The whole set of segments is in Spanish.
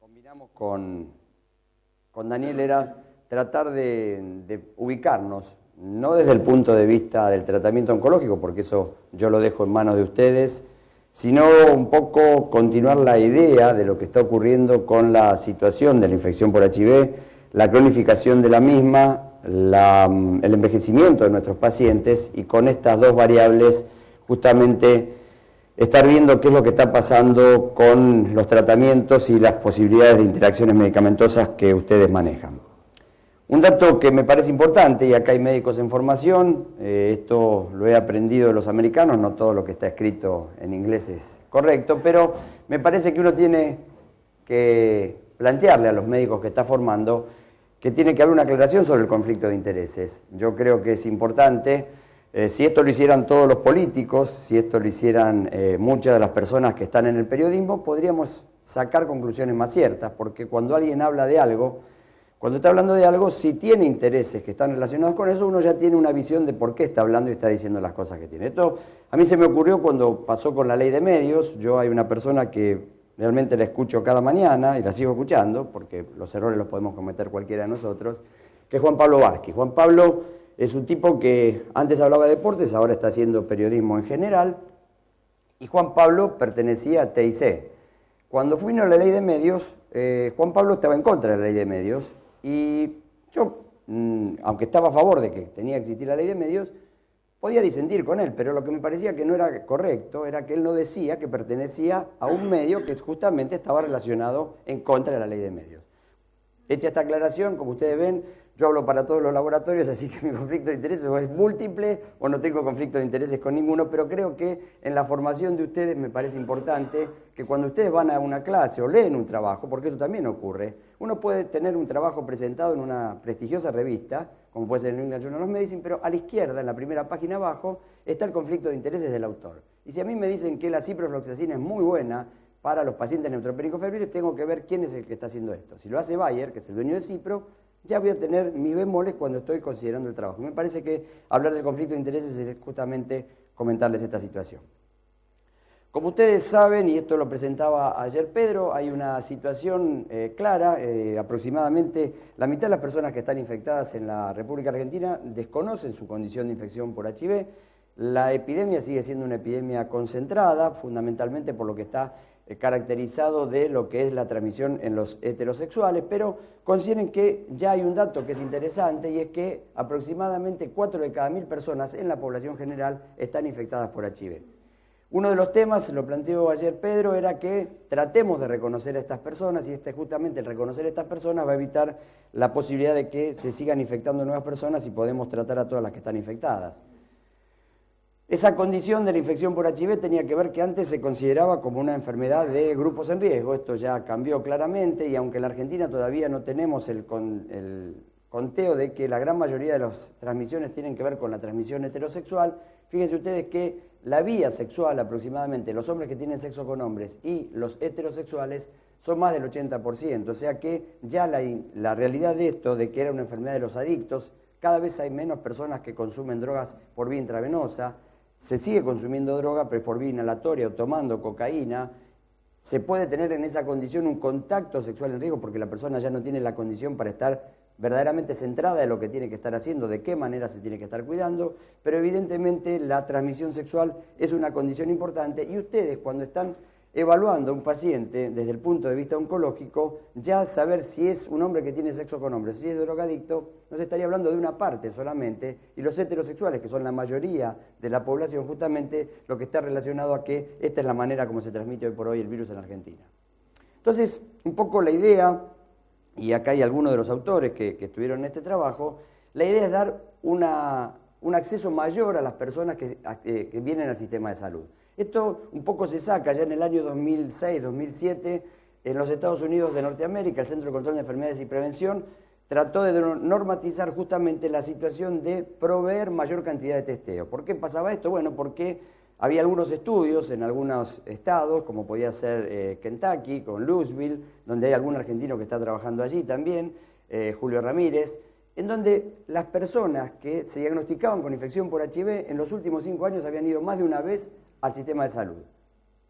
combinamos con Daniel era tratar de ubicarnos, no desde el punto de vista del tratamiento oncológico, porque eso yo lo dejo en manos de ustedes, sino un poco continuar la idea de lo que está ocurriendo con la situación de la infección por HIV, la cronificación de la misma, el envejecimiento de nuestros pacientes, y con estas dos variables justamente estar viendo qué es lo que está pasando con los tratamientos y las posibilidades de interacciones medicamentosas que ustedes manejan. Un dato que me parece importante, y acá hay médicos en formación, esto lo he aprendido de los americanos, no todo lo que está escrito en inglés es correcto, pero me parece que uno tiene que plantearle a los médicos que está formando que tiene que haber una aclaración sobre el conflicto de intereses. Yo creo que es importante. Si esto lo hicieran todos los políticos, si esto lo hicieran muchas de las personas que están en el periodismo, podríamos sacar conclusiones más ciertas, porque cuando alguien habla de algo, cuando está hablando de algo, si tiene intereses que están relacionados con eso, uno ya tiene una visión de por qué está hablando y está diciendo las cosas que tiene. Esto a mí se me ocurrió cuando pasó con la ley de medios. Yo hay una persona que realmente la escucho cada mañana y la sigo escuchando, porque los errores los podemos cometer cualquiera de nosotros, que es Juan Pablo Vázquez. Juan Pablo es un tipo que antes hablaba de deportes, ahora está haciendo periodismo en general, y Juan Pablo pertenecía a TIC. Cuando vino la ley de medios, Juan Pablo estaba en contra de la ley de medios, y yo, aunque estaba a favor de que tenía que existir la ley de medios, podía disentir con él, pero lo que me parecía que no era correcto era que él no decía que pertenecía a un medio que justamente estaba relacionado en contra de la ley de medios. Hecha esta aclaración, como ustedes ven, yo hablo para todos los laboratorios, así que mi conflicto de intereses o es múltiple o no tengo conflicto de intereses con ninguno, pero creo que en la formación de ustedes me parece importante que cuando ustedes van a una clase o leen un trabajo, porque esto también ocurre, uno puede tener un trabajo presentado en una prestigiosa revista, como puede ser el New England Journal of Medicine, pero a la izquierda, en la primera página abajo, está el conflicto de intereses del autor. Y si a mí me dicen que la ciprofloxacina es muy buena para los pacientes neutropénicos febriles, tengo que ver quién es el que está haciendo esto. Si lo hace Bayer, que es el dueño de Cipro, ya voy a tener mis bemoles cuando estoy considerando el trabajo. Me parece que hablar del conflicto de intereses es justamente comentarles esta situación. Como ustedes saben, y esto lo presentaba ayer Pedro, hay una situación clara, aproximadamente la mitad de las personas que están infectadas en la República Argentina desconocen su condición de infección por HIV. La epidemia sigue siendo una epidemia concentrada, fundamentalmente por lo que está caracterizado de lo que es la transmisión en los heterosexuales, pero consideren que ya hay un dato que es interesante, y es que aproximadamente 4 de cada 1000 personas en la población general están infectadas por HIV. Uno de los temas, lo planteó ayer Pedro, era que tratemos de reconocer a estas personas, y justamente el reconocer a estas personas va a evitar la posibilidad de que se sigan infectando nuevas personas y podemos tratar a todas las que están infectadas. Esa condición de la infección por HIV tenía que ver que antes se consideraba como una enfermedad de grupos en riesgo. Esto ya cambió claramente, y aunque en la Argentina todavía no tenemos el conteo de que la gran mayoría de las transmisiones tienen que ver con la transmisión heterosexual, fíjense ustedes que la vía sexual aproximadamente, los hombres que tienen sexo con hombres y los heterosexuales, son más del 80%. O sea que ya la realidad de esto, de que era una enfermedad de los adictos, cada vez hay menos personas que consumen drogas por vía intravenosa. Se sigue consumiendo droga, pero por vía inhalatoria o tomando cocaína. Se puede tener en esa condición un contacto sexual en riesgo porque la persona ya no tiene la condición para estar verdaderamente centrada en lo que tiene que estar haciendo, de qué manera se tiene que estar cuidando, pero evidentemente la transmisión sexual es una condición importante, y ustedes cuando están evaluando a un paciente desde el punto de vista oncológico, ya saber si es un hombre que tiene sexo con hombres, si es drogadicto, no se estaría hablando de una parte solamente, y los heterosexuales, que son la mayoría de la población, justamente lo que está relacionado a que esta es la manera como se transmite hoy por hoy el virus en Argentina. Entonces, un poco la idea, y acá hay algunos de los autores que estuvieron en este trabajo, la idea es dar un acceso mayor a las personas que vienen al sistema de salud. Esto un poco se saca ya en el año 2006-2007, en los Estados Unidos de Norteamérica, el Centro de Control de Enfermedades y Prevención trató de normatizar justamente la situación de proveer mayor cantidad de testeo. ¿Por qué pasaba esto? Bueno, porque había algunos estudios en algunos estados, como podía ser Kentucky, con Louisville, donde hay algún argentino que está trabajando allí también, Julio Ramírez, en donde las personas que se diagnosticaban con infección por HIV en los últimos 5 años habían ido más de una vez al sistema de salud.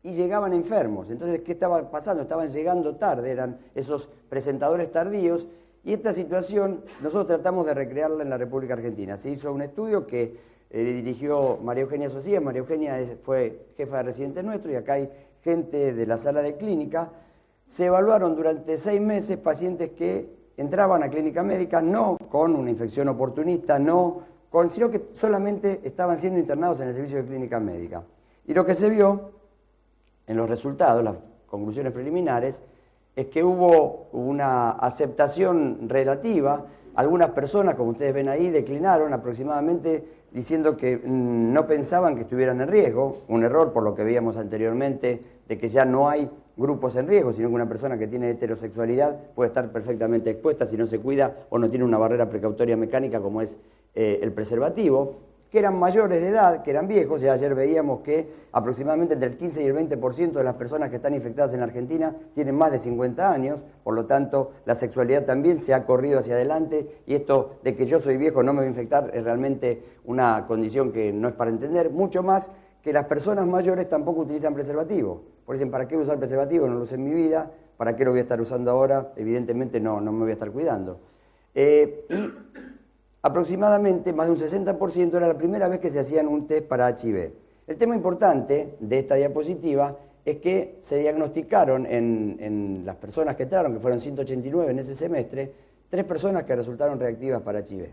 y llegaban enfermos. Entonces, ¿qué estaba pasando? Estaban llegando tarde, eran esos presentadores tardíos, y esta situación nosotros tratamos de recrearla en la República Argentina. Se hizo un estudio que dirigió María Eugenia Socía. María Eugenia fue jefa de residente nuestro, y acá hay gente de la sala de clínica. Se evaluaron durante 6 meses pacientes que entraban a clínica médica no con una infección oportunista, sino que solamente estaban siendo internados en el servicio de clínica médica. Y lo que se vio en los resultados, las conclusiones preliminares, es que hubo una aceptación relativa. Algunas personas, como ustedes ven ahí, declinaron aproximadamente diciendo que no pensaban que estuvieran en riesgo, un error por lo que veíamos anteriormente de que ya no hay grupos en riesgo, sino que una persona que tiene heterosexualidad puede estar perfectamente expuesta si no se cuida o no tiene una barrera precautoria mecánica como es el preservativo, que eran mayores de edad, que eran viejos. Ya ayer veíamos que aproximadamente entre el 15 y el 20% de las personas que están infectadas en la Argentina tienen más de 50 años, por lo tanto la sexualidad también se ha corrido hacia adelante, y esto de que yo soy viejo no me voy a infectar es realmente una condición que no es para entender, mucho más que las personas mayores tampoco utilizan preservativo. Por eso, ¿para qué usar preservativo? No lo usé en mi vida, ¿para qué lo voy a estar usando ahora? Evidentemente no me voy a estar cuidando. Y aproximadamente más de un 60% era la primera vez que se hacían un test para HIV. El tema importante de esta diapositiva es que se diagnosticaron en las personas que entraron, que fueron 189 en ese semestre, 3 personas que resultaron reactivas para HIV.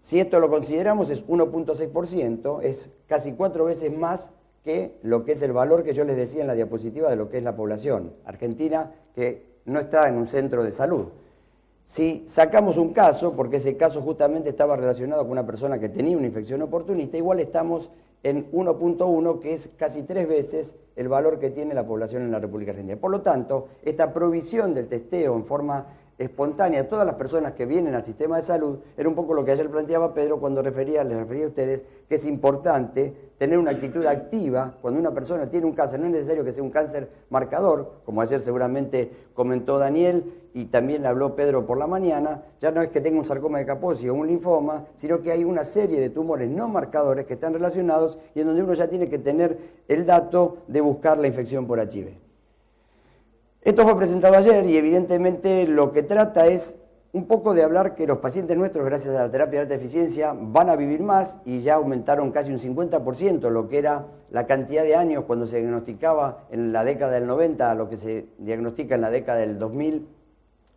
Si esto lo consideramos, es 1.6%, es casi 4 veces más que lo que es el valor que yo les decía en la diapositiva de lo que es la población argentina, que no está en un centro de salud. Si sacamos un caso, porque ese caso justamente estaba relacionado con una persona que tenía una infección oportunista, igual estamos en 1.1, que es casi 3 veces el valor que tiene la población en la República Argentina. Por lo tanto, esta provisión del testeo en forma espontánea a todas las personas que vienen al sistema de salud era un poco lo que ayer planteaba Pedro cuando les refería a ustedes que es importante tener una actitud activa. Cuando una persona tiene un cáncer, no es necesario que sea un cáncer marcador, como ayer seguramente comentó Daniel y también le habló Pedro por la mañana. Ya no es que tenga un sarcoma de Kaposi o un linfoma, sino que hay una serie de tumores no marcadores que están relacionados y en donde uno ya tiene que tener el dato de buscar la infección por HIV. Esto fue presentado ayer y evidentemente lo que trata es un poco de hablar que los pacientes nuestros, gracias a la terapia de alta eficiencia, van a vivir más, y ya aumentaron casi un 50% lo que era la cantidad de años cuando se diagnosticaba en la década del 90 a lo que se diagnostica en la década del 2000,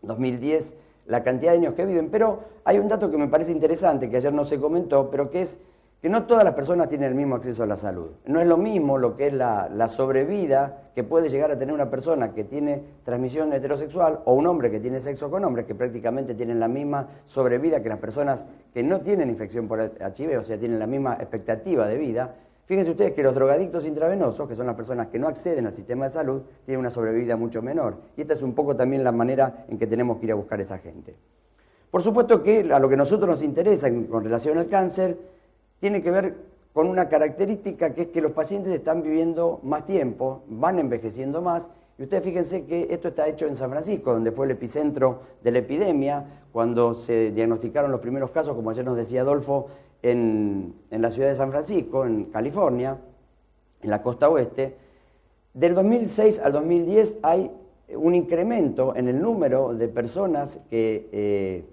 2010, la cantidad de años que viven. Pero hay un dato que me parece interesante, que ayer no se comentó, pero que es que no todas las personas tienen el mismo acceso a la salud. No es lo mismo lo que es la sobrevida que puede llegar a tener una persona que tiene transmisión heterosexual o un hombre que tiene sexo con hombres, que prácticamente tienen la misma sobrevida que las personas que no tienen infección por HIV, o sea, tienen la misma expectativa de vida. Fíjense ustedes que los drogadictos intravenosos, que son las personas que no acceden al sistema de salud, tienen una sobrevida mucho menor. Y esta es un poco también la manera en que tenemos que ir a buscar a esa gente. Por supuesto que a lo que a nosotros nos interesa con relación al cáncer tiene que ver con una característica, que es que los pacientes están viviendo más tiempo, van envejeciendo más. Y ustedes fíjense que esto está hecho en San Francisco, donde fue el epicentro de la epidemia, cuando se diagnosticaron los primeros casos, como ayer nos decía Adolfo, en la ciudad de San Francisco, en California, en la costa oeste. Del 2006 al 2010 hay un incremento en el número de personas que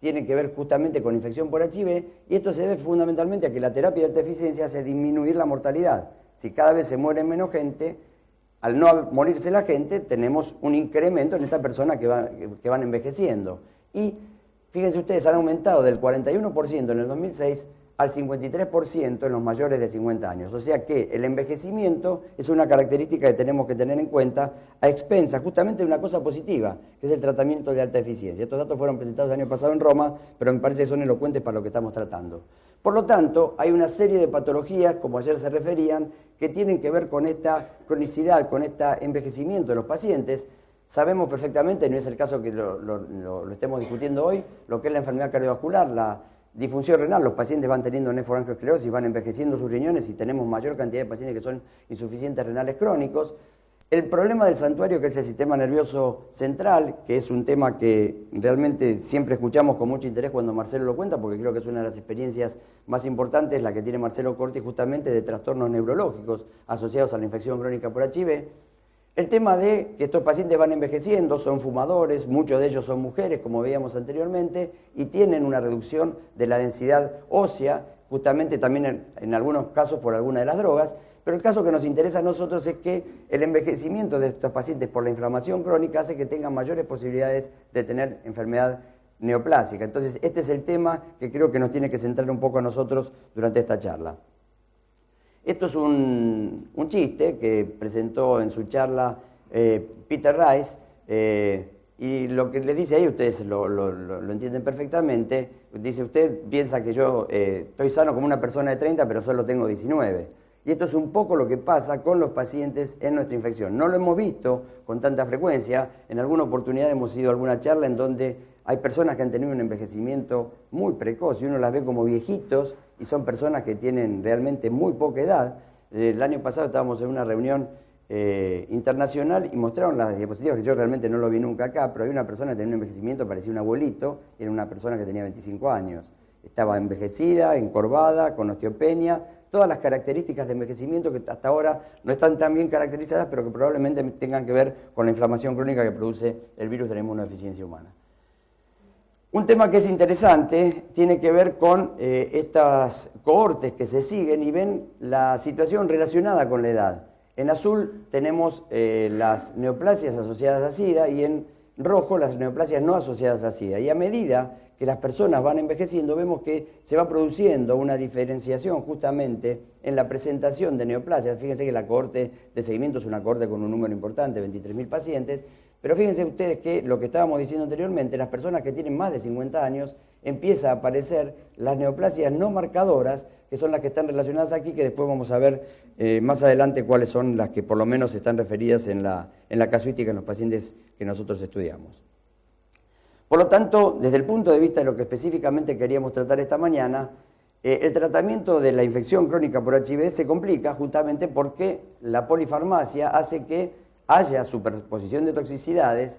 tienen que ver justamente con infección por HIV, y esto se debe fundamentalmente a que la terapia de alta eficiencia hace disminuir la mortalidad. Si cada vez se muere menos gente, al no morirse la gente, tenemos un incremento en estas personas que van envejeciendo. Y fíjense ustedes, han aumentado del 41% en el 2006 al 53% en los mayores de 50 años. O sea que el envejecimiento es una característica que tenemos que tener en cuenta a expensas justamente de una cosa positiva, que es el tratamiento de alta eficiencia. Estos datos fueron presentados el año pasado en Roma, pero me parece que son elocuentes para lo que estamos tratando. Por lo tanto, hay una serie de patologías, como ayer se referían, que tienen que ver con esta cronicidad, con este envejecimiento de los pacientes. Sabemos perfectamente, no es el caso que lo estemos discutiendo hoy, lo que es la enfermedad cardiovascular, la disfunción renal. Los pacientes van teniendo nefroangiosclerosis, van envejeciendo sus riñones y tenemos mayor cantidad de pacientes que son insuficientes renales crónicos. El problema del santuario, que es el sistema nervioso central, que es un tema que realmente siempre escuchamos con mucho interés cuando Marcelo lo cuenta, porque creo que es una de las experiencias más importantes, la que tiene Marcelo Corti, justamente de trastornos neurológicos asociados a la infección crónica por HIV. El tema de que estos pacientes van envejeciendo, son fumadores, muchos de ellos son mujeres, como veíamos anteriormente, y tienen una reducción de la densidad ósea, justamente también en algunos casos por alguna de las drogas. Pero el caso que nos interesa a nosotros es que el envejecimiento de estos pacientes por la inflamación crónica hace que tengan mayores posibilidades de tener enfermedad neoplásica. Entonces, este es el tema que creo que nos tiene que centrar un poco a nosotros durante esta charla. Esto es un chiste que presentó en su charla Peter Rice, y lo que le dice ahí, ustedes lo entienden perfectamente, dice: usted piensa que yo estoy sano como una persona de 30, pero solo tengo 19. Y esto es un poco lo que pasa con los pacientes en nuestra infección. No lo hemos visto con tanta frecuencia. En alguna oportunidad hemos ido a alguna charla en donde hay personas que han tenido un envejecimiento muy precoz y uno las ve como viejitos y son personas que tienen realmente muy poca edad. El año pasado estábamos en una reunión internacional y mostraron las diapositivas, que yo realmente no lo vi nunca acá, pero hay una persona que tenía un envejecimiento, parecía un abuelito, y era una persona que tenía 25 años. Estaba envejecida, encorvada, con osteopenia, todas las características de envejecimiento que hasta ahora no están tan bien caracterizadas, pero que probablemente tengan que ver con la inflamación crónica que produce el virus de la inmunodeficiencia humana. Un tema que es interesante tiene que ver con estas cohortes que se siguen y ven la situación relacionada con la edad. En azul tenemos las neoplasias asociadas a SIDA y en rojo las neoplasias no asociadas a SIDA. Y a medida que las personas van envejeciendo, vemos que se va produciendo una diferenciación justamente en la presentación de neoplasias. Fíjense que la cohorte de seguimiento es una cohorte con un número importante, 23.000 pacientes, pero fíjense ustedes que lo que estábamos diciendo anteriormente, las personas que tienen más de 50 años, empieza a aparecer las neoplasias no marcadoras, que son las que están relacionadas aquí, que después vamos a ver más adelante cuáles son las que por lo menos están referidas en la casuística en los pacientes que nosotros estudiamos. Por lo tanto, desde el punto de vista de lo que específicamente queríamos tratar esta mañana, el tratamiento de la infección crónica por HIV se complica justamente porque la polifarmacia hace que haya superposición de toxicidades,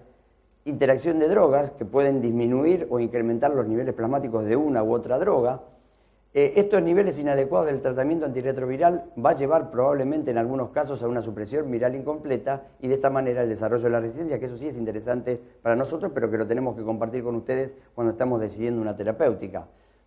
interacción de drogas que pueden disminuir o incrementar los niveles plasmáticos de una u otra droga. Estos niveles inadecuados del tratamiento antirretroviral va a llevar probablemente en algunos casos a una supresión viral incompleta y de esta manera el desarrollo de la resistencia, que eso sí es interesante para nosotros, pero que lo tenemos que compartir con ustedes cuando estamos decidiendo una terapéutica.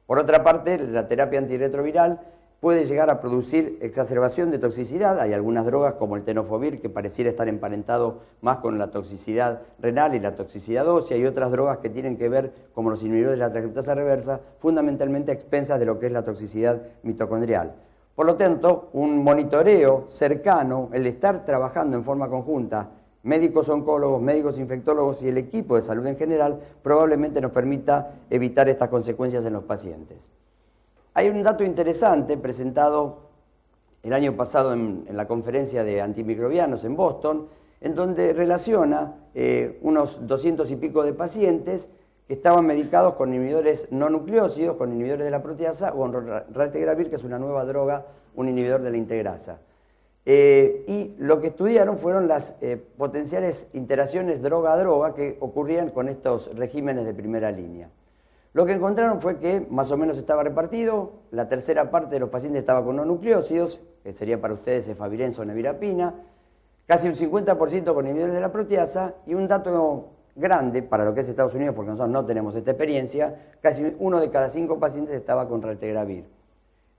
Por otra parte, la terapia antirretroviral puede llegar a producir exacerbación de toxicidad. Hay algunas drogas como el tenofovir que pareciera estar emparentado más con la toxicidad renal y la toxicidad ósea, y otras drogas que tienen que ver, como los inhibidores de la transcriptasa reversa, fundamentalmente a expensas de lo que es la toxicidad mitocondrial. Por lo tanto, un monitoreo cercano, el estar trabajando en forma conjunta, médicos oncólogos, médicos infectólogos y el equipo de salud en general, probablemente nos permita evitar estas consecuencias en los pacientes. Hay un dato interesante presentado el año pasado en la conferencia de antimicrobianos en Boston, en donde relaciona unos 200 y pico de pacientes que estaban medicados con inhibidores no nucleócidos, con inhibidores de la proteasa, o con raltegravir, que es una nueva droga, un inhibidor de la integrasa. Y lo que estudiaron fueron las potenciales interacciones droga-droga que ocurrían con estos regímenes de primera línea. Lo que encontraron fue que más o menos estaba repartido, la tercera parte de los pacientes estaba con no nucleócidos, que sería para ustedes efavirenz o nevirapina, casi un 50% con inhibidores de la proteasa, y un dato grande para lo que es Estados Unidos, porque nosotros no tenemos esta experiencia, casi 1 de cada 5 pacientes estaba con raltegravir.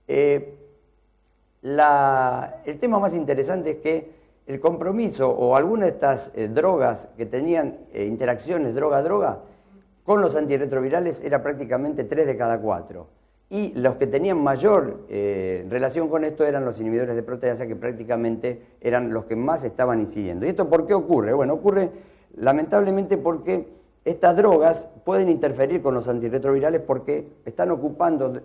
El tema más interesante es que el compromiso o alguna de estas drogas que tenían interacciones droga-droga, con los antirretrovirales era prácticamente 3 de cada 4. Y los que tenían mayor relación con esto eran los inhibidores de proteasa, que prácticamente eran los que más estaban incidiendo. ¿Y esto por qué ocurre? Bueno, ocurre lamentablemente porque estas drogas pueden interferir con los antirretrovirales porque están ocupando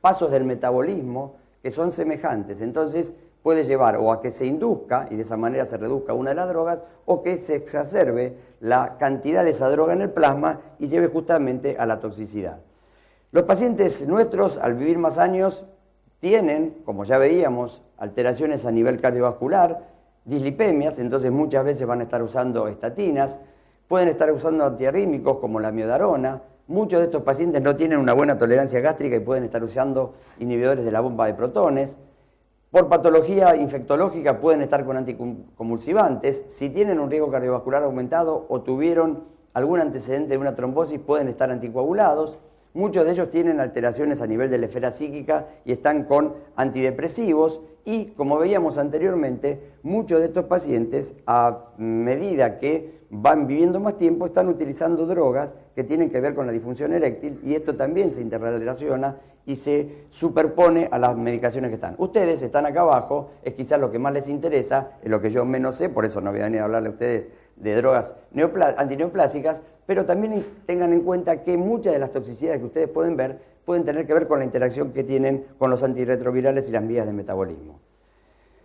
pasos del metabolismo que son semejantes. Entonces puede llevar o a que se induzca y de esa manera se reduzca una de las drogas, o que se exacerbe la cantidad de esa droga en el plasma y lleve justamente a la toxicidad. Los pacientes nuestros, al vivir más años, tienen, como ya veíamos, alteraciones a nivel cardiovascular, dislipemias, entonces muchas veces van a estar usando estatinas, pueden estar usando antiarrítmicos como la amiodarona. Muchos de estos pacientes no tienen una buena tolerancia gástrica y pueden estar usando inhibidores de la bomba de protones. Por patología infectológica pueden estar con anticonvulsivantes. Si tienen un riesgo cardiovascular aumentado o tuvieron algún antecedente de una trombosis, pueden estar anticoagulados. Muchos de ellos tienen alteraciones a nivel de la esfera psíquica y están con antidepresivos. Y, como veíamos anteriormente, muchos de estos pacientes, a medida que van viviendo más tiempo, están utilizando drogas que tienen que ver con la disfunción eréctil, y esto también se interrelaciona y se superpone a las medicaciones que están. Ustedes están acá abajo, es quizás lo que más les interesa, es lo que yo menos sé, por eso no voy a venir a hablarle a ustedes de drogas antineoplásicas, pero también tengan en cuenta que muchas de las toxicidades que ustedes pueden ver pueden tener que ver con la interacción que tienen con los antirretrovirales y las vías de metabolismo.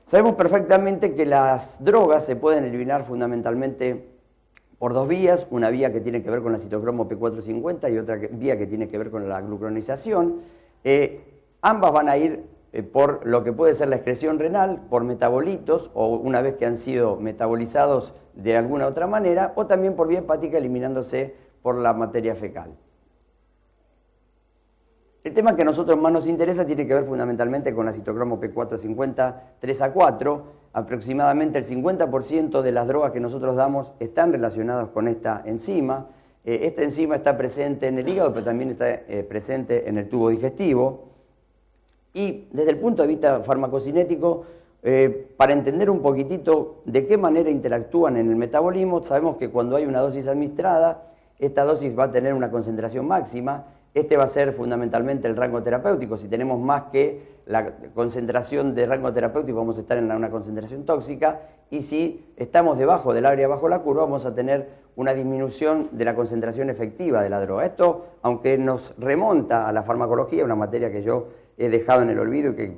Sabemos perfectamente que las drogas se pueden eliminar fundamentalmente por dos vías, una vía que tiene que ver con la citocromo P450 y otra vía que tiene que ver con la glucuronización. Ambas van a ir por lo que puede ser la excreción renal, por metabolitos, o una vez que han sido metabolizados de alguna otra manera, o también por vía hepática eliminándose por la materia fecal. El tema que a nosotros más nos interesa tiene que ver fundamentalmente con la citocromo P450 3A4. Aproximadamente el 50% de las drogas que nosotros damos están relacionadas con esta enzima. Esta enzima está presente en el hígado, pero también está presente en el tubo digestivo. Y desde el punto de vista farmacocinético, para entender un poquitito de qué manera interactúan en el metabolismo, sabemos que cuando hay una dosis administrada, esta dosis va a tener una concentración máxima. Este va a ser fundamentalmente el rango terapéutico. Si tenemos más que la concentración de rango terapéutico, vamos a estar en una concentración tóxica, y si estamos debajo del área bajo la curva, vamos a tener una disminución de la concentración efectiva de la droga. Esto, aunque nos remonta a la farmacología, una materia que yo he dejado en el olvido y que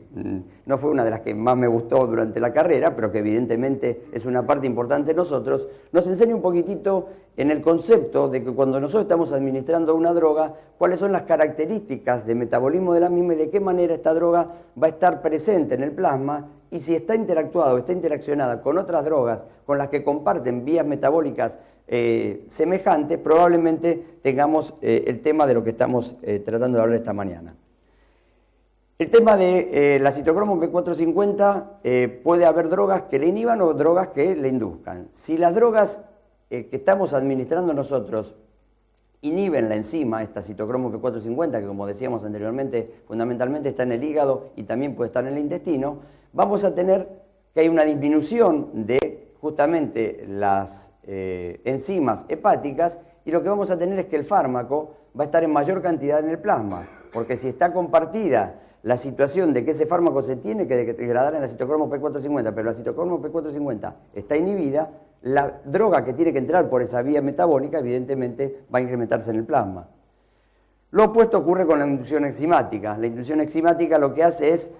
no fue una de las que más me gustó durante la carrera, pero que evidentemente es una parte importante de nosotros, nos enseña un poquitito en el concepto de que cuando nosotros estamos administrando una droga, cuáles son las características de metabolismo de la misma y de qué manera esta droga va a estar presente en el plasma, y si está interactuada o está interaccionada con otras drogas con las que comparten vías metabólicas semejantes, probablemente tengamos el tema de lo que estamos tratando de hablar esta mañana. El tema de la citocromo P450, puede haber drogas que le inhiban o drogas que le induzcan. Si las drogas que estamos administrando nosotros inhiben la enzima, esta citocromo P450, que como decíamos anteriormente, fundamentalmente está en el hígado y también puede estar en el intestino, vamos a tener que hay una disminución de justamente las enzimas hepáticas, y lo que vamos a tener es que el fármaco va a estar en mayor cantidad en el plasma, porque si está compartida la situación de que ese fármaco se tiene que degradar en la citocromo P450, pero la citocromo P450 está inhibida, la droga que tiene que entrar por esa vía metabólica evidentemente va a incrementarse en el plasma. Lo opuesto ocurre con la inducción enzimática. La inducción enzimática lo que hace es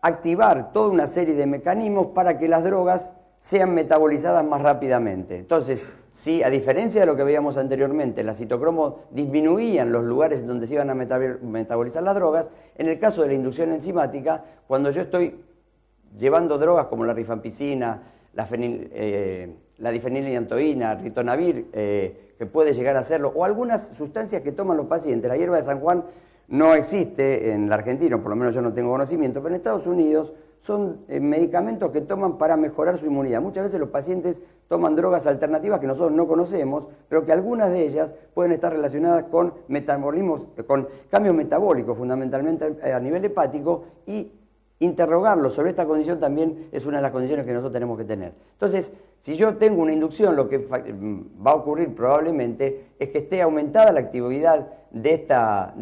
activar toda una serie de mecanismos para que las drogas sean metabolizadas más rápidamente. Entonces, si a diferencia de lo que veíamos anteriormente, la citocromo disminuían los lugares donde se iban a metabolizar las drogas, en el caso de la inducción enzimática, cuando yo estoy llevando drogas como la rifampicina, la difenilantoína, ritonavir, que puede llegar a hacerlo, o algunas sustancias que toman los pacientes, la hierba de San Juan no existe en la Argentina, por lo menos yo no tengo conocimiento, pero en Estados Unidos son medicamentos que toman para mejorar su inmunidad. Muchas veces los pacientes toman drogas alternativas que nosotros no conocemos, pero que algunas de ellas pueden estar relacionadas con metabolismos, con cambios metabólicos, fundamentalmente a nivel hepático, y interrogarlos sobre esta condición también es una de las condiciones que nosotros tenemos que tener. Entonces, si yo tengo una inducción, lo que va a ocurrir probablemente es que esté aumentada la actividad de esta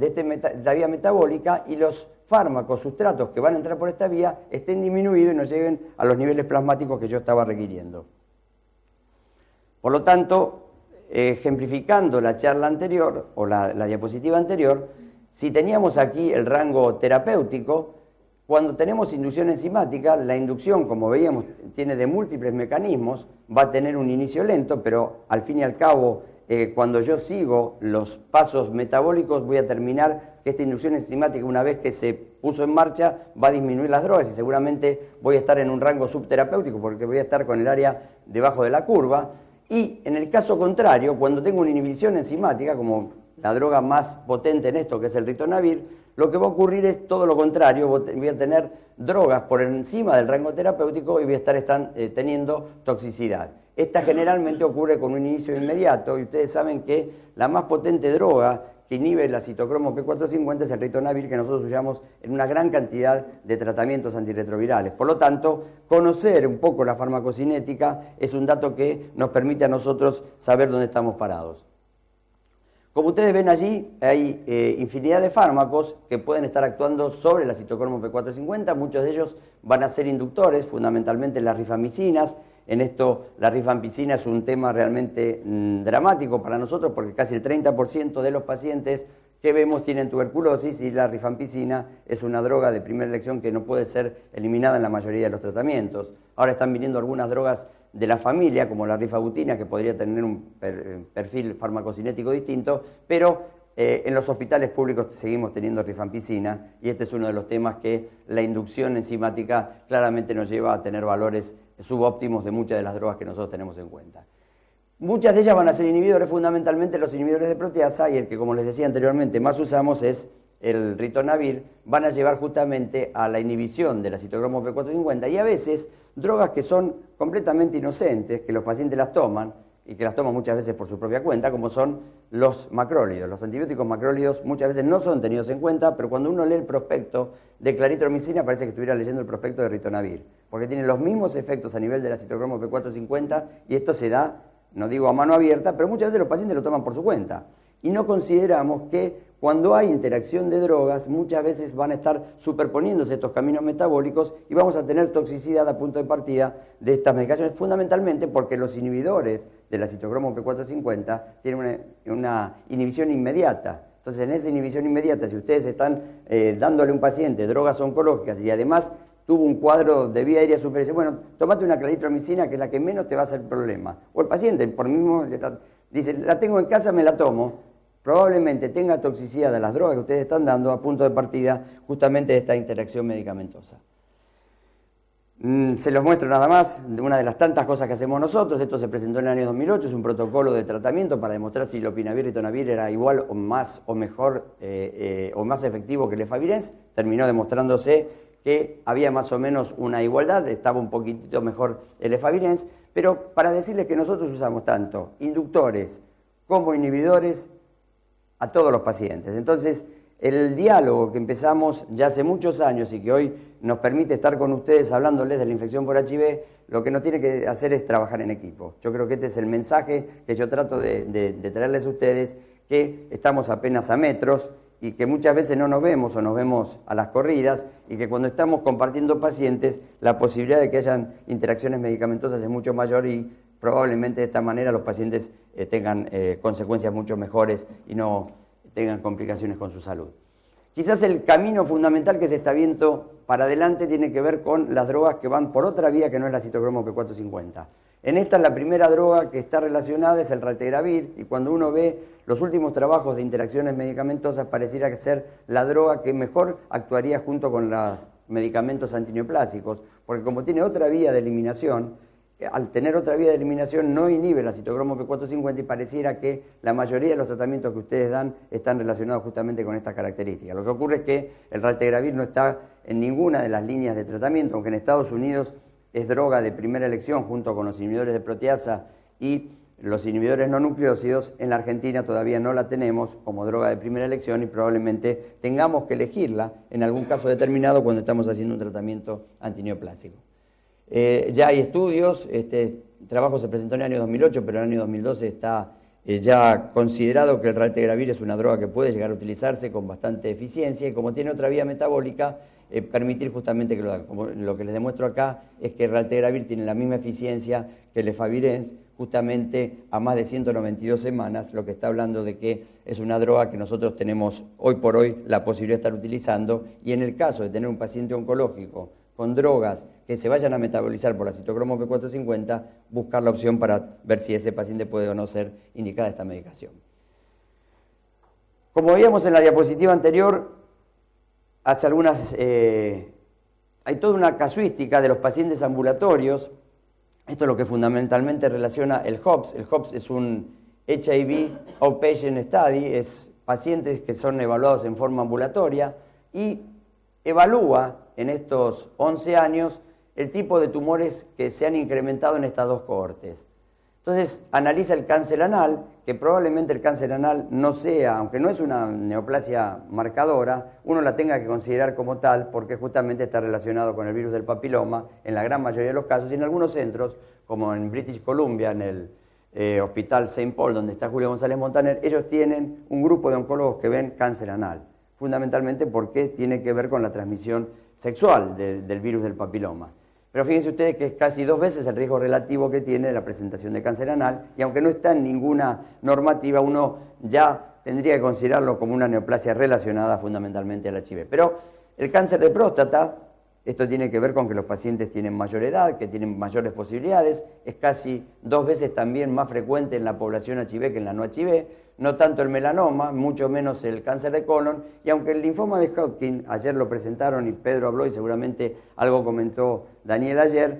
vía metabólica, y los fármacos, sustratos que van a entrar por esta vía estén disminuidos y no lleguen a los niveles plasmáticos que yo estaba requiriendo. Por lo tanto, ejemplificando la charla anterior o la diapositiva anterior, si teníamos aquí el rango terapéutico, cuando tenemos inducción enzimática, la inducción, como veíamos, tiene de múltiples mecanismos, va a tener un inicio lento, pero al fin y al cabo, cuando yo sigo los pasos metabólicos, voy a terminar que esta inducción enzimática, una vez que se puso en marcha, va a disminuir las drogas y seguramente voy a estar en un rango subterapéutico porque voy a estar con el área debajo de la curva. Y en el caso contrario, cuando tengo una inhibición enzimática, como la droga más potente en esto, que es el ritonavir, lo que va a ocurrir es todo lo contrario, voy a tener drogas por encima del rango terapéutico y voy a estar teniendo toxicidad. Esta generalmente ocurre con un inicio inmediato y ustedes saben que la más potente droga que inhibe la citocromo P450 es el ritonavir, que nosotros usamos en una gran cantidad de tratamientos antirretrovirales. Por lo tanto, conocer un poco la farmacocinética es un dato que nos permite a nosotros saber dónde estamos parados. Como ustedes ven allí, hay infinidad de fármacos que pueden estar actuando sobre la citocromo P450, muchos de ellos van a ser inductores, fundamentalmente las rifamicinas. En esto, la rifampicina es un tema realmente dramático para nosotros porque casi el 30% de los pacientes que vemos tienen tuberculosis y la rifampicina es una droga de primera elección que no puede ser eliminada en la mayoría de los tratamientos. Ahora están viniendo algunas drogas de la familia, como la rifabutina, que podría tener un perfil farmacocinético distinto, pero en los hospitales públicos seguimos teniendo rifampicina y este es uno de los temas que la inducción enzimática claramente nos lleva a tener valores subóptimos de muchas de las drogas que nosotros tenemos en cuenta. Muchas de ellas van a ser inhibidores, fundamentalmente los inhibidores de proteasa, y el que, como les decía anteriormente, más usamos es el ritonavir, van a llevar justamente a la inhibición de la citocromo P450 y a veces drogas que son completamente inocentes, que los pacientes las toman y que las toman muchas veces por su propia cuenta, como son los macrólidos. Los antibióticos macrólidos muchas veces no son tenidos en cuenta, pero cuando uno lee el prospecto de claritromicina parece que estuviera leyendo el prospecto de ritonavir, porque tiene los mismos efectos a nivel de la citocromo P450 y esto se da, no digo a mano abierta, pero muchas veces los pacientes lo toman por su cuenta. Y no consideramos que cuando hay interacción de drogas, muchas veces van a estar superponiéndose estos caminos metabólicos y vamos a tener toxicidad a punto de partida de estas medicaciones, fundamentalmente porque los inhibidores de la citocromo P450 tienen una inhibición inmediata. Entonces, en esa inhibición inmediata, si ustedes están dándole a un paciente drogas oncológicas y además tuvo un cuadro de vía aérea superior, dice, bueno, tomate una claritromicina que es la que menos te va a hacer problema. O el paciente, por mismo, dice, la tengo en casa, me la tomo. Probablemente tenga toxicidad de las drogas que ustedes están dando a punto de partida justamente de esta interacción medicamentosa. Se los muestro nada más, una de las tantas cosas que hacemos nosotros. Esto se presentó en el año 2008, es un protocolo de tratamiento para demostrar si lopinavir y ritonavir era igual o más o mejor o más efectivo que el efavirenz. Terminó demostrándose que había más o menos una igualdad, estaba un poquitito mejor el efavirenz, pero para decirles que nosotros usamos tanto inductores como inhibidores a todos los pacientes. Entonces, el diálogo que empezamos ya hace muchos años y que hoy nos permite estar con ustedes hablándoles de la infección por HIV, lo que nos tiene que hacer es trabajar en equipo. Yo creo que este es el mensaje que yo trato de traerles a ustedes, que estamos apenas a metros y que muchas veces no nos vemos o nos vemos a las corridas y que cuando estamos compartiendo pacientes, la posibilidad de que hayan interacciones medicamentosas es mucho mayor y probablemente de esta manera los pacientes tengan consecuencias mucho mejores y no tengan complicaciones con su salud. Quizás el camino fundamental que se está viendo para adelante tiene que ver con las drogas que van por otra vía que no es la citocromo P450. En esta la primera droga que está relacionada es el raltegravir y cuando uno ve los últimos trabajos de interacciones medicamentosas pareciera ser la droga que mejor actuaría junto con los medicamentos antineoplásicos, porque como tiene otra vía de eliminación, al tener otra vía de eliminación no inhibe la citocromo P450 y pareciera que la mayoría de los tratamientos que ustedes dan están relacionados justamente con estas características. Lo que ocurre es que el raltegravir no está en ninguna de las líneas de tratamiento, aunque en Estados Unidos es droga de primera elección junto con los inhibidores de proteasa y los inhibidores no nucleósidos. En la Argentina todavía no la tenemos como droga de primera elección y probablemente tengamos que elegirla en algún caso determinado cuando estamos haciendo un tratamiento antineoplásico. Ya hay estudios, este trabajo se presentó en el año 2008, pero en el año 2012 está ya considerado que el raltegravir es una droga que puede llegar a utilizarse con bastante eficiencia y como tiene otra vía metabólica, permitir justamente que lo hagan. Como lo que les demuestro acá es que el raltegravir tiene la misma eficiencia que el efavirenz, justamente a más de 192 semanas, lo que está hablando de que es una droga que nosotros tenemos hoy por hoy la posibilidad de estar utilizando y en el caso de tener un paciente oncológico con drogas que se vayan a metabolizar por la citocromo P450, buscar la opción para ver si ese paciente puede o no ser indicada esta medicación. Como veíamos en la diapositiva anterior, hay toda una casuística de los pacientes ambulatorios. Esto es lo que fundamentalmente relaciona el HOPS. El HOPS es un HIV Outpatient Study, es pacientes que son evaluados en forma ambulatoria y evalúa en estos 11 años el tipo de tumores que se han incrementado en estas dos cohortes. Entonces analiza el cáncer anal, que probablemente el cáncer anal no sea, aunque no es una neoplasia marcadora, uno la tenga que considerar como tal porque justamente está relacionado con el virus del papiloma en la gran mayoría de los casos y en algunos centros, como en British Columbia, en el Hospital St. Paul, donde está Julio González Montaner, ellos tienen un grupo de oncólogos que ven cáncer anal, fundamentalmente porque tiene que ver con la transmisión sexual del virus del papiloma. Pero fíjense ustedes que es casi 2 veces el riesgo relativo que tiene de la presentación de cáncer anal, y aunque no está en ninguna normativa, uno ya tendría que considerarlo como una neoplasia relacionada fundamentalmente al HIV. Pero el cáncer de próstata, esto tiene que ver con que los pacientes tienen mayor edad, que tienen mayores posibilidades, es casi 2 veces también más frecuente en la población HIV que en la no HIV, no tanto el melanoma, mucho menos el cáncer de colon, y aunque el linfoma de Hodgkin, ayer lo presentaron y Pedro habló y seguramente algo comentó Daniel ayer,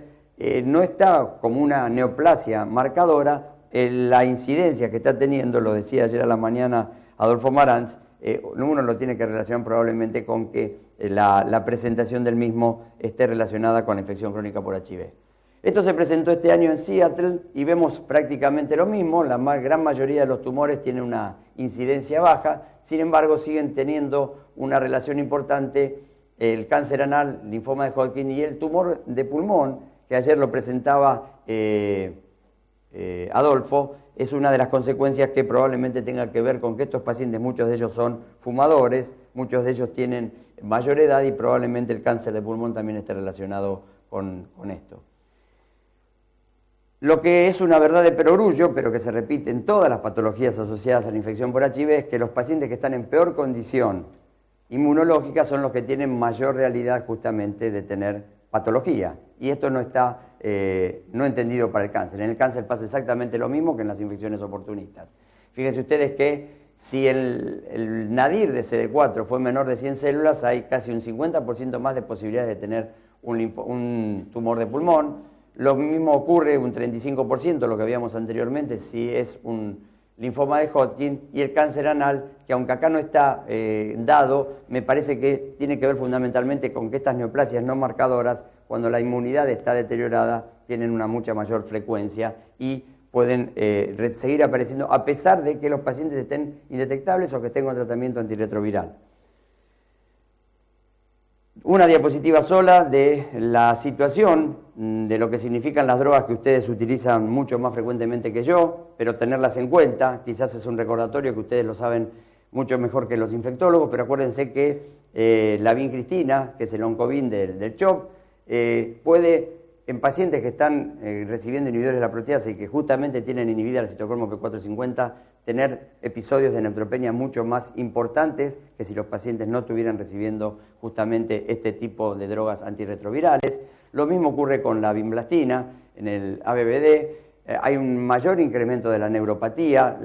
no está como una neoplasia marcadora, la incidencia que está teniendo, lo decía ayer a la mañana Adolfo Marantz, uno lo tiene que relacionar probablemente con que la presentación del mismo esté relacionada con la infección crónica por HIV. Esto se presentó este año en Seattle y vemos prácticamente lo mismo, la gran mayoría de los tumores tienen una incidencia baja, sin embargo siguen teniendo una relación importante el cáncer anal, linfoma de Hodgkin y el tumor de pulmón, que ayer lo presentaba Adolfo, es una de las consecuencias que probablemente tenga que ver con que estos pacientes, muchos de ellos son fumadores, muchos de ellos tienen mayor edad y probablemente el cáncer de pulmón también esté relacionado con esto. Lo que es una verdad de perogrullo, pero que se repite en todas las patologías asociadas a la infección por HIV, es que los pacientes que están en peor condición inmunológica son los que tienen mayor realidad justamente de tener patología. Y esto no está no entendido para el cáncer. En el cáncer pasa exactamente lo mismo que en las infecciones oportunistas. Fíjense ustedes que si el nadir de CD4 fue menor de 100 células, hay casi un 50% más de posibilidades de tener un tumor de pulmón. Lo mismo ocurre, un 35%, lo que habíamos anteriormente, si es un linfoma de Hodgkin, y el cáncer anal, que aunque acá no está dado, me parece que tiene que ver fundamentalmente con que estas neoplasias no marcadoras, cuando la inmunidad está deteriorada, tienen una mucha mayor frecuencia y pueden seguir apareciendo a pesar de que los pacientes estén indetectables o que estén con tratamiento antirretroviral. Una diapositiva sola de la situación, de lo que significan las drogas que ustedes utilizan mucho más frecuentemente que yo, pero tenerlas en cuenta, quizás es un recordatorio que ustedes lo saben mucho mejor que los infectólogos, pero acuérdense que la vincristina, que es el oncovin del CHOP, puede, en pacientes que están recibiendo inhibidores de la proteasa y que justamente tienen inhibida la citocromo P450, tener episodios de neutropenia mucho más importantes que si los pacientes no estuvieran recibiendo justamente este tipo de drogas antirretrovirales. Lo mismo ocurre con la vinblastina, en el ABVD, hay un mayor incremento de la neuropatía,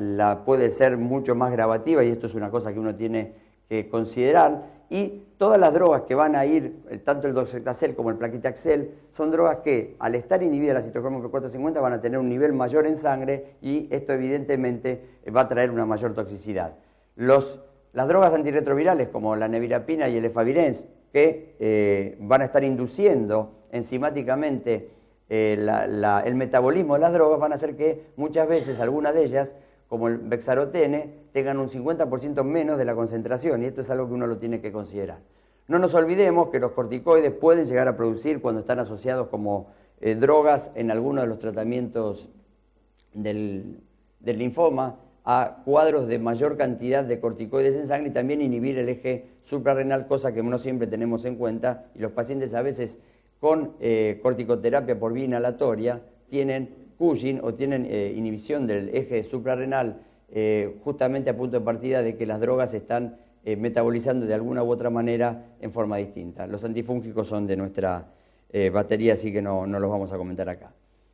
puede ser mucho más gravativa y esto es una cosa que uno tiene que considerar. Y todas las drogas que van a ir, tanto el docetaxel como el plaquitaxel, son drogas que al estar inhibida la citocromo P450 van a tener un nivel mayor en sangre y esto evidentemente va a traer una mayor toxicidad. Las drogas antirretrovirales como la nevirapina y el efavirenz, que van a estar induciendo enzimáticamente el metabolismo de las drogas, van a hacer que muchas veces algunas de ellas, como el bexarotene, tengan un 50% menos de la concentración, y esto es algo que uno lo tiene que considerar. No nos olvidemos que los corticoides pueden llegar a producir, cuando están asociados como drogas en algunos de los tratamientos del linfoma, a cuadros de mayor cantidad de corticoides en sangre y también inhibir el eje suprarrenal, cosa que no siempre tenemos en cuenta, y los pacientes a veces con corticoterapia por vía inhalatoria tienen Cushing o tienen inhibición del eje suprarrenal justamente a punto de partida de que las drogas están metabolizando de alguna u otra manera en forma distinta. Los antifúngicos son de nuestra batería, así que no los vamos a comentar acá.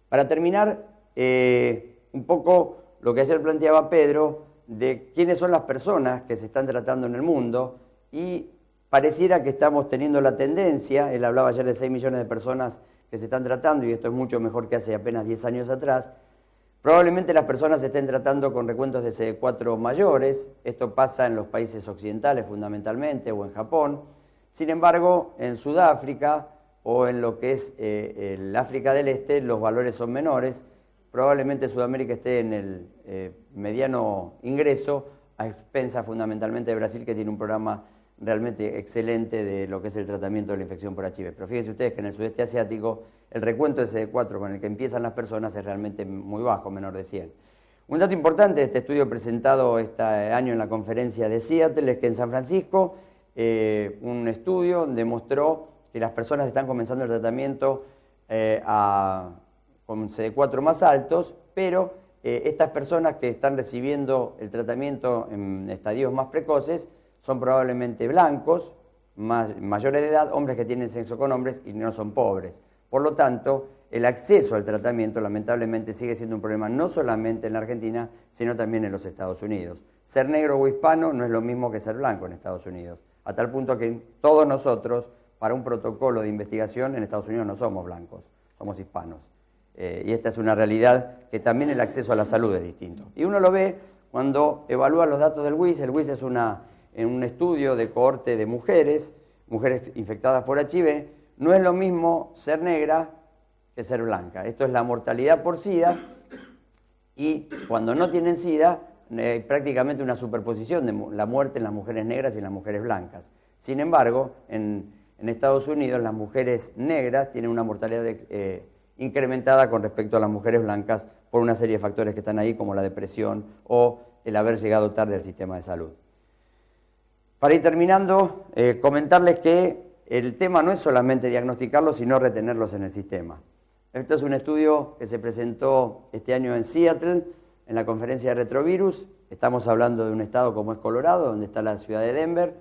Para terminar, un poco lo que ayer planteaba Pedro, de quiénes son las personas que se están tratando en el mundo y pareciera que estamos teniendo la tendencia, él hablaba ayer de 6 millones de personas que se están tratando y esto es mucho mejor que hace apenas 10 años atrás. Probablemente las personas se estén tratando con recuentos de CD4 mayores, esto pasa en los países occidentales fundamentalmente o en Japón. Sin embargo, en Sudáfrica o en lo que es el África del Este los valores son menores. Probablemente Sudamérica esté en el mediano ingreso, a expensas fundamentalmente de Brasil, que tiene un programa realmente excelente de lo que es el tratamiento de la infección por HIV. Pero fíjense ustedes que en el sudeste asiático el recuento de CD4 con el que empiezan las personas es realmente muy bajo, menor de 100. Un dato importante de este estudio presentado este año en la conferencia de Seattle es que en San Francisco un estudio demostró que las personas están comenzando el tratamiento con CD4 más altos, pero estas personas que están recibiendo el tratamiento en estadios más precoces son probablemente blancos, mayores de edad, hombres que tienen sexo con hombres y no son pobres. Por lo tanto, el acceso al tratamiento lamentablemente sigue siendo un problema no solamente en la Argentina, sino también en los Estados Unidos. Ser negro o hispano no es lo mismo que ser blanco en Estados Unidos, a tal punto que todos nosotros, para un protocolo de investigación, en Estados Unidos no somos blancos, somos hispanos. Y esta es una realidad que también el acceso a la salud es distinto. Y uno lo ve cuando evalúa los datos del WIS. El WIS es un estudio de cohorte de mujeres infectadas por HIV. No es lo mismo ser negra que ser blanca. Esto es la mortalidad por SIDA y cuando no tienen SIDA hay prácticamente una superposición de la muerte en las mujeres negras y en las mujeres blancas. Sin embargo, en Estados Unidos las mujeres negras tienen una mortalidad incrementada con respecto a las mujeres blancas por una serie de factores que están ahí, como la depresión o el haber llegado tarde al sistema de salud. Para ir terminando, comentarles que el tema no es solamente diagnosticarlos, sino retenerlos en el sistema. Este es un estudio que se presentó este año en Seattle, en la conferencia de retrovirus. Estamos hablando de un estado como es Colorado, donde está la ciudad de Denver,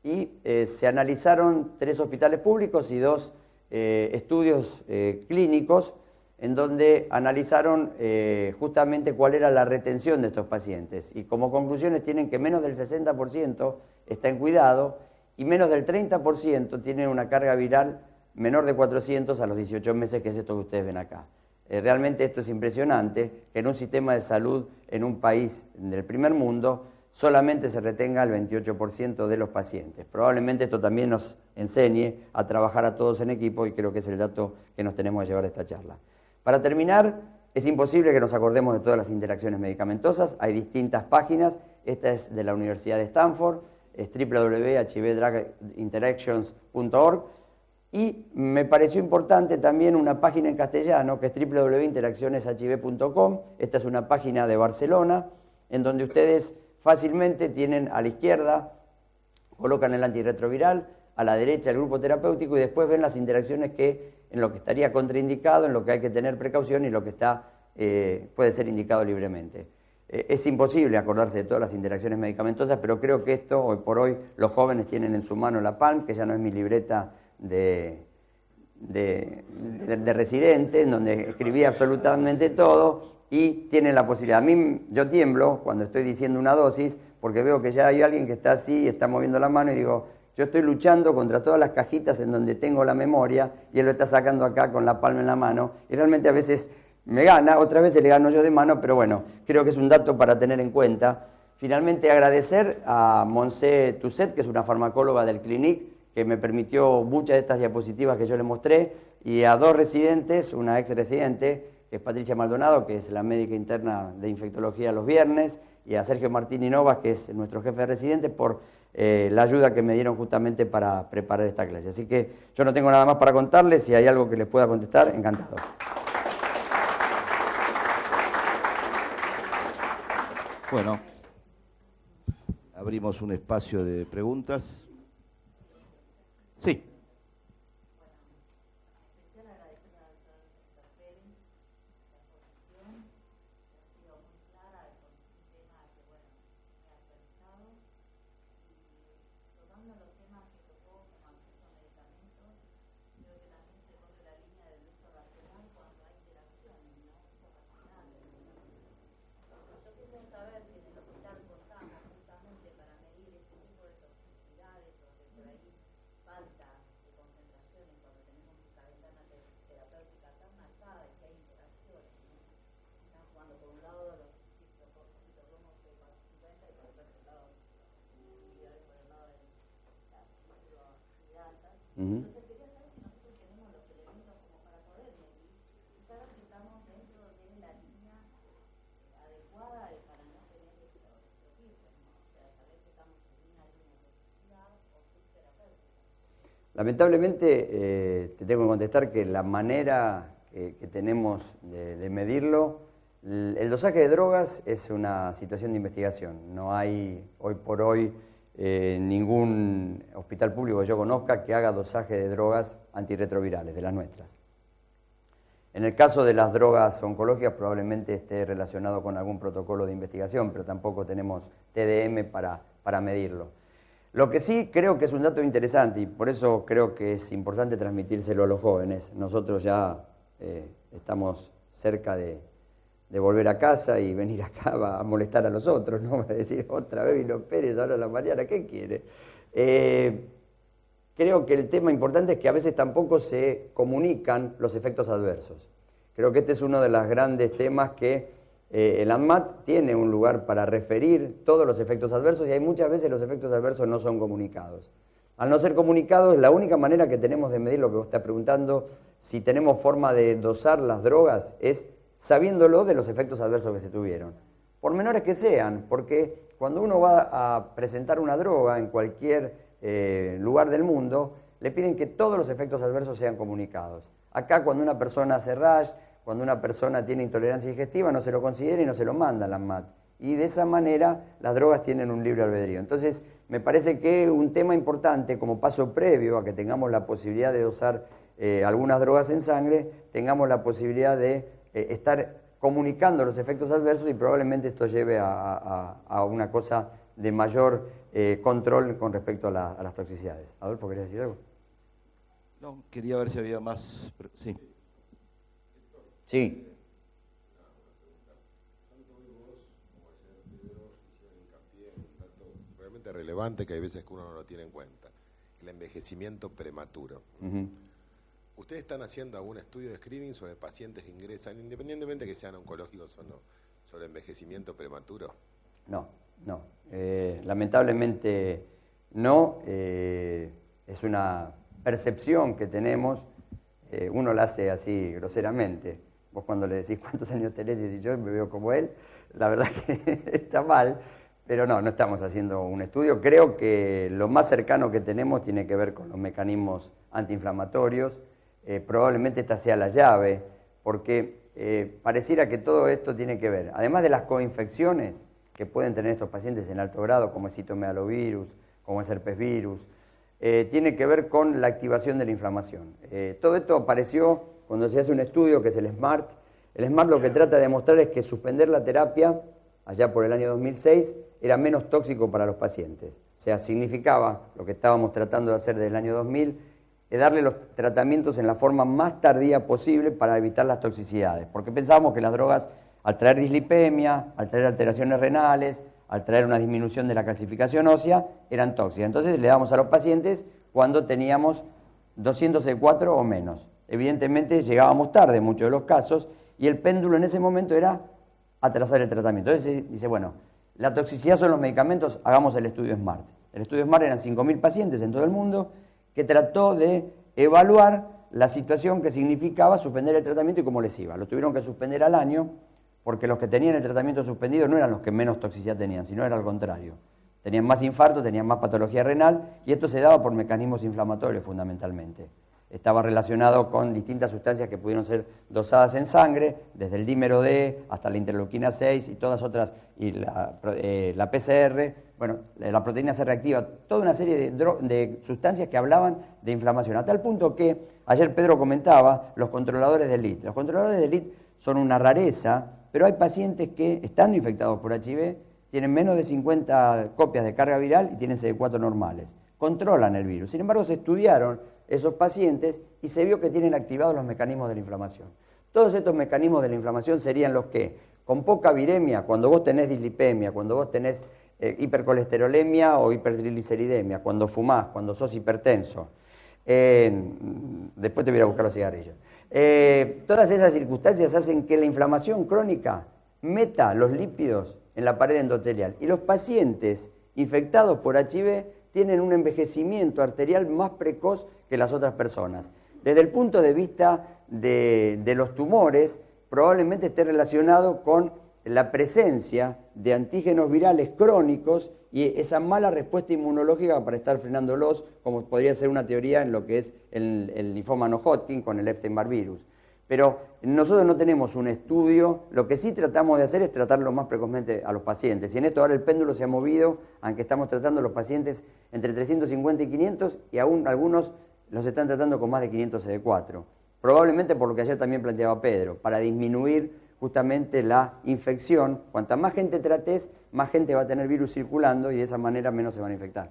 y se analizaron 3 hospitales públicos y 2 estudios clínicos en donde analizaron justamente cuál era la retención de estos pacientes. Y como conclusiones tienen que menos del 60% está en cuidado y menos del 30% tienen una carga viral menor de 400 a los 18 meses, que es esto que ustedes ven acá. Realmente esto es impresionante, que en un sistema de salud, en un país del primer mundo, solamente se retenga el 28% de los pacientes. Probablemente esto también nos enseñe a trabajar a todos en equipo y creo que es el dato que nos tenemos que llevar de esta charla. Para terminar, es imposible que nos acordemos de todas las interacciones medicamentosas, hay distintas páginas, esta es de la Universidad de Stanford, es www.hivdruginteractions.org y me pareció importante también una página en castellano que es www.interaccioneshiv.com, esta es una página de Barcelona en donde ustedes fácilmente tienen a la izquierda, colocan el antirretroviral, a la derecha el grupo terapéutico y después ven las interacciones en lo que estaría contraindicado, en lo que hay que tener precaución y lo que puede ser indicado libremente. Es imposible acordarse de todas las interacciones medicamentosas, pero creo que esto, hoy por hoy, los jóvenes tienen en su mano la PALM, que ya no es mi libreta de residente, en donde escribí absolutamente todo, y tienen la posibilidad. A mí, yo tiemblo cuando estoy diciendo una dosis, porque veo que ya hay alguien que está así y está moviendo la mano y digo, yo estoy luchando contra todas las cajitas en donde tengo la memoria y él lo está sacando acá con la palma en la mano y realmente a veces me gana, otras veces le gano yo de mano, pero bueno, creo que es un dato para tener en cuenta. Finalmente agradecer a Montse Tusset, que es una farmacóloga del Clinic, que me permitió muchas de estas diapositivas que yo le mostré, y a 2 residentes, una ex residente, que es Patricia Maldonado, que es la médica interna de infectología los viernes, y a Sergio Martini Novas, que es nuestro jefe de residentes, por la ayuda que me dieron justamente para preparar esta clase. Así que yo no tengo nada más para contarles, si hay algo que les pueda contestar, encantado. Bueno, abrimos un espacio de preguntas. Sí. Ujú. Lamentablemente, te tengo que contestar que la manera que tenemos de medirlo, el dosaje de drogas es una situación de investigación. No hay hoy por hoy ningún hospital público que yo conozca que haga dosaje de drogas antirretrovirales, de las nuestras. En el caso de las drogas oncológicas probablemente esté relacionado con algún protocolo de investigación, pero tampoco tenemos TDM para medirlo. Lo que sí creo que es un dato interesante y por eso creo que es importante transmitírselo a los jóvenes. Nosotros ya estamos cerca de volver a casa y venir acá a molestar a los otros, ¿no? A decir, otra vez vino Pérez, ahora a la mañana, ¿qué quiere? Creo que el tema importante es que a veces tampoco se comunican los efectos adversos. Creo que este es uno de los grandes temas que el ANMAT tiene un lugar para referir todos los efectos adversos y hay muchas veces los efectos adversos no son comunicados. Al no ser comunicados, la única manera que tenemos de medir lo que vos estás preguntando, si tenemos forma de dosar las drogas, es sabiéndolo de los efectos adversos que se tuvieron. Por menores que sean, porque cuando uno va a presentar una droga en cualquier lugar del mundo, le piden que todos los efectos adversos sean comunicados. Acá cuando una persona hace rash, cuando una persona tiene intolerancia digestiva, no se lo considera y no se lo manda a la ANMAT. Y de esa manera las drogas tienen un libre albedrío. Entonces, me parece que un tema importante, como paso previo a que tengamos la posibilidad de dosar algunas drogas en sangre, tengamos la posibilidad de estar comunicando los efectos adversos y probablemente esto lleve a una cosa de mayor control con respecto a las toxicidades. Adolfo, ¿querías decir algo? No, quería ver si había más. Sí. Sí. Tanto hoy vos como ayer Pedro hicieron hincapié en un dato realmente relevante que hay veces que uno no lo tiene en cuenta, el envejecimiento prematuro. ¿Ustedes están haciendo algún estudio de screening sobre pacientes que ingresan, independientemente que sean oncológicos o no, sobre envejecimiento prematuro? No. Lamentablemente no. Es una percepción que tenemos, uno la hace así groseramente. Vos cuando le decís cuántos años tenés y yo me veo como él, la verdad que está mal, pero no estamos haciendo un estudio. Creo que lo más cercano que tenemos tiene que ver con los mecanismos antiinflamatorios. Probablemente esta sea la llave, porque pareciera que todo esto tiene que ver, además de las coinfecciones que pueden tener estos pacientes en alto grado, como es citomegalovirus, como es herpesvirus, tiene que ver con la activación de la inflamación. Todo esto apareció cuando se hace un estudio que es el SMART. El SMART lo que trata de demostrar es que suspender la terapia, allá por el año 2006, era menos tóxico para los pacientes. O sea, significaba, lo que estábamos tratando de hacer desde el año 2000, darle los tratamientos en la forma más tardía posible para evitar las toxicidades. Porque pensábamos que las drogas, al traer dislipemia, al traer alteraciones renales, al traer una disminución de la calcificación ósea, eran tóxicas. Entonces le damos a los pacientes cuando teníamos 200C4 o menos. Evidentemente llegábamos tarde en muchos de los casos y el péndulo en ese momento era atrasar el tratamiento. Entonces dice, bueno, la toxicidad son los medicamentos, hagamos el estudio SMART. El estudio SMART eran 5.000 pacientes en todo el mundo que trató de evaluar la situación que significaba suspender el tratamiento y cómo les iba. Lo tuvieron que suspender al año porque los que tenían el tratamiento suspendido no eran los que menos toxicidad tenían, sino era al contrario. Tenían más infarto, tenían más patología renal y esto se daba por mecanismos inflamatorios fundamentalmente. Estaba relacionado con distintas sustancias que pudieron ser dosadas en sangre, desde el dímero D hasta la interleuquina 6 y todas otras, y la PCR, bueno, la proteína C reactiva, toda una serie de sustancias que hablaban de inflamación, a tal punto que ayer Pedro comentaba los controladores de ELIT. Los controladores de ELIT son una rareza, pero hay pacientes que, estando infectados por HIV, tienen menos de 50 copias de carga viral y tienen CD4 normales. Controlan el virus. Sin embargo, se estudiaron esos pacientes y se vio que tienen activados los mecanismos de la inflamación. Todos estos mecanismos de la inflamación serían los que, con poca viremia, cuando vos tenés dislipemia, cuando vos tenés hipercolesterolemia o hipertrigliceridemia, cuando fumás, cuando sos hipertenso, después te voy a ir a buscar los cigarrillos. Todas esas circunstancias hacen que la inflamación crónica meta los lípidos en la pared endotelial y los pacientes infectados por HIV tienen un envejecimiento arterial más precoz que las otras personas. Desde el punto de vista de los tumores, probablemente esté relacionado con la presencia de antígenos virales crónicos y esa mala respuesta inmunológica para estar frenándolos, como podría ser una teoría en lo que es el linfoma no-Hodgkin con el Epstein-Barr virus. Pero nosotros no tenemos un estudio, lo que sí tratamos de hacer es tratarlo más precozmente a los pacientes. Y en esto ahora el péndulo se ha movido, aunque estamos tratando a los pacientes entre 350 y 500, y aún algunos los están tratando con más de 500 CD4. Probablemente por lo que ayer también planteaba Pedro, para disminuir justamente la infección. Cuanta más gente trates, más gente va a tener virus circulando y de esa manera menos se van a infectar.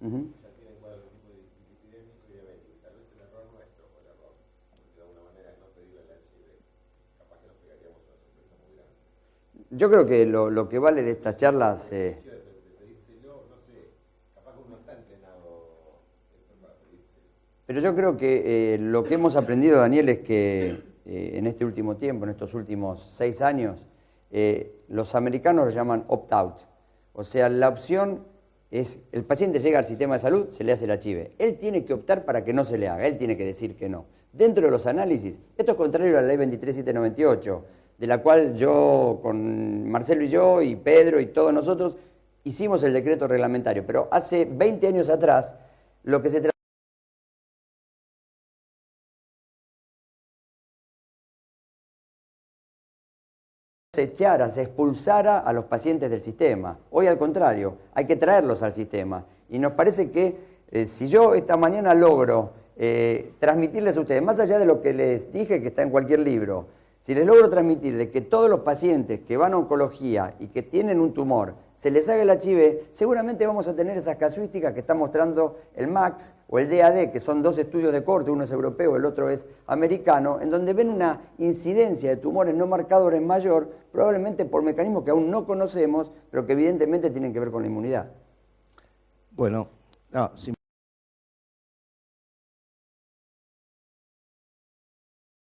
Ya tienen cuadros tipo de epidémico y diabético, y tal vez el error nuestro, o el error, porque de alguna manera es no pedir el HIV, capaz que nos pegaríamos una sorpresa muy grande. Yo creo que lo que vale de estas charlas... pedírselo, no sé, capaz que uno está entrenado para pedírselo. Pero yo creo que lo que hemos aprendido, Daniel, es que en este último tiempo, en estos últimos 6 años, los americanos lo llaman opt-out. O sea, la opción es, el paciente llega al sistema de salud, se le hace el HIV. Él tiene que optar para que no se le haga, él tiene que decir que no. Dentro de los análisis, esto es contrario a la ley 23798, de la cual yo, con Marcelo y yo, y Pedro y todos nosotros, hicimos el decreto reglamentario. Pero hace 20 años atrás, lo que se trataba se echara, se expulsara a los pacientes del sistema. Hoy al contrario, hay que traerlos al sistema. Y nos parece que si yo esta mañana logro transmitirles a ustedes, más allá de lo que les dije que está en cualquier libro, si les logro transmitir de que todos los pacientes que van a oncología y que tienen un tumor, se les haga el HIV, seguramente vamos a tener esas casuísticas que está mostrando el MAX o el DAD, que son 2 estudios de corte, uno es europeo, el otro es americano, en donde ven una incidencia de tumores no marcadores mayor, probablemente por mecanismos que aún no conocemos, pero que evidentemente tienen que ver con la inmunidad. Bueno, no,